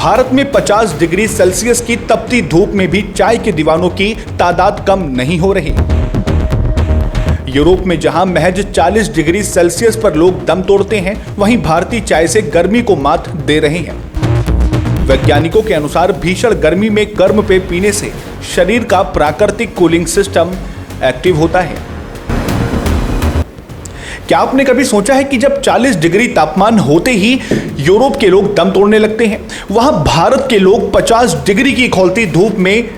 भारत में 50 degree Celsius की तपती धूप में भी चाय के दीवानों की तादाद कम नहीं हो रही। यूरोप में जहां महज 40 डिग्री सेल्सियस पर लोग दम तोड़ते हैं, वहीं भारतीय चाय से गर्मी को मात दे रहे हैं। वैज्ञानिकों के अनुसार भीषण गर्मी में गर्म पेय पीने से शरीर का प्राकृतिक कूलिंग सिस्टम एक्टिव होता है। क्या आपने कभी सोचा है कि जब 40 डिग्री तापमान होते ही यूरोप के लोग दम तोड़ने लगते हैं, वहां भारत के लोग 50 डिग्री की खौलती धूप में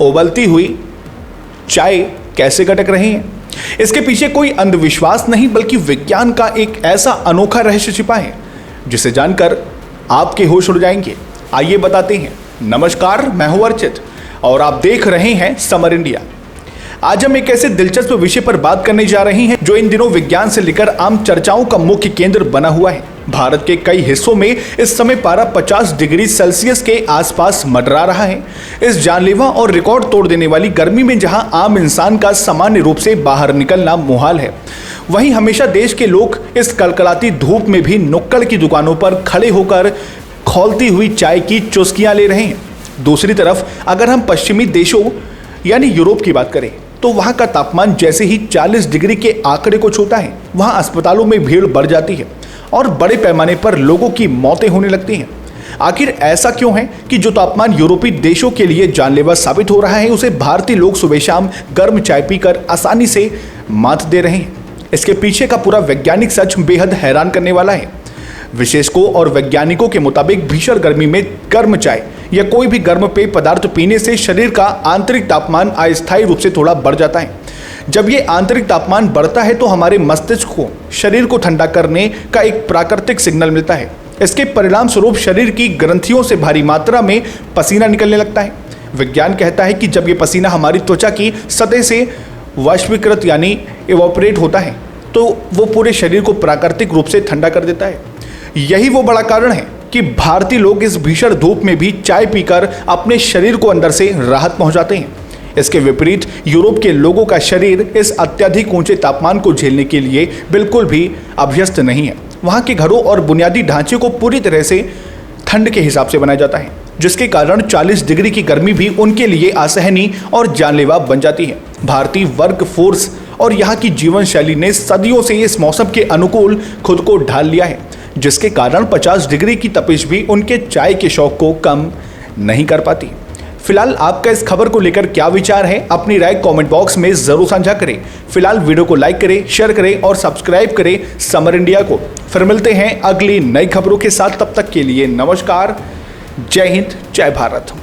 उबलती हुई चाय कैसे गटक रहे हैं? इसके पीछे कोई अंधविश्वास नहीं, बल्कि विज्ञान का एक ऐसा अनोखा रहस्य छिपा है जिसे जानकर आपके होश उड़ जाएंगे। आइए बताते हैं। नमस्कार, मैं हूं अर्चित और आप देख रहे हैं समर इंडिया। आज हम एक ऐसे दिलचस्प विषय पर बात करने जा रहे हैं जो इन दिनों विज्ञान से लेकर आम चर्चाओं का मुख्य केंद्र बना हुआ है। भारत के कई हिस्सों में इस समय पारा 50 डिग्री सेल्सियस के आसपास मंडरा रहा है। इस जानलेवा और रिकॉर्ड तोड़ देने वाली गर्मी में जहां आम इंसान का सामान्य रूप से बाहर निकलना मुहाल है, वहीं हमेशा देश के लोग इस कड़कड़ाती धूप में भी नुक्कड़ की दुकानों पर खड़े होकर खौलती हुई चाय की चुस्कियां ले रहे हैं। दूसरी तरफ अगर हम पश्चिमी देशों यानी यूरोप की बात करें, तो वहां का तापमान जैसे ही 40 डिग्री के आंकड़े को छूता है, वहां अस्पतालों में भीड़ बढ़ जाती है और बड़े पैमाने पर लोगों की मौतें होने लगती हैं। आखिर ऐसा क्यों है कि जो तापमान यूरोपीय देशों के लिए जानलेवा साबित हो रहा है, उसे भारतीय लोग सुबह शाम गर्म चाय पीकर आसानी से मात दे रहे हैं? इसके पीछे का पूरा वैज्ञानिक सच बेहद हैरान करने वाला है। विशेषज्ञों और वैज्ञानिकों के मुताबिक भीषण गर्मी में गर्म चाय या कोई भी गर्म पेय पदार्थ पीने से शरीर का आंतरिक तापमान अस्थायी रूप से थोड़ा बढ़ जाता है। जब ये आंतरिक तापमान बढ़ता है तो हमारे मस्तिष्क को शरीर को ठंडा करने का एक प्राकृतिक सिग्नल मिलता है। इसके परिणाम स्वरूप शरीर की ग्रंथियों से भारी मात्रा में पसीना निकलने लगता है। विज्ञान कहता है कि जब ये पसीना हमारी त्वचा की सतह से वाष्पीकृत यानी इवोपरेट होता है, तो वो पूरे शरीर को प्राकृतिक रूप से ठंडा कर देता है। यही वो बड़ा कारण है कि भारतीय लोग इस भीषण धूप में भी चाय पीकर अपने शरीर को अंदर से राहत पहुंचाते हैं। इसके विपरीत यूरोप के लोगों का शरीर इस अत्यधिक ऊंचे तापमान को झेलने के लिए बिल्कुल भी अभ्यस्त नहीं है। वहां के घरों और बुनियादी ढांचे को पूरी तरह से ठंड के हिसाब से बनाया जाता है, जिसके कारण 40 डिग्री की गर्मी भी उनके लिए असहनीय और जानलेवा बन जाती है। भारतीय वर्क फोर्स और यहाँ की जीवन शैली ने सदियों से इस मौसम के अनुकूल खुद को ढाल लिया है, जिसके कारण 50 डिग्री की तपिश भी उनके चाय के शौक को कम नहीं कर पाती। फिलहाल आपका इस खबर को लेकर क्या विचार है? अपनी राय कमेंट बॉक्स में जरूर साझा करें। फिलहाल वीडियो को लाइक करें, शेयर करें और सब्सक्राइब करें समर इंडिया को। फिर मिलते हैं अगली नई खबरों के साथ। तब तक के लिए नमस्कार, जय हिंद, जय भारत।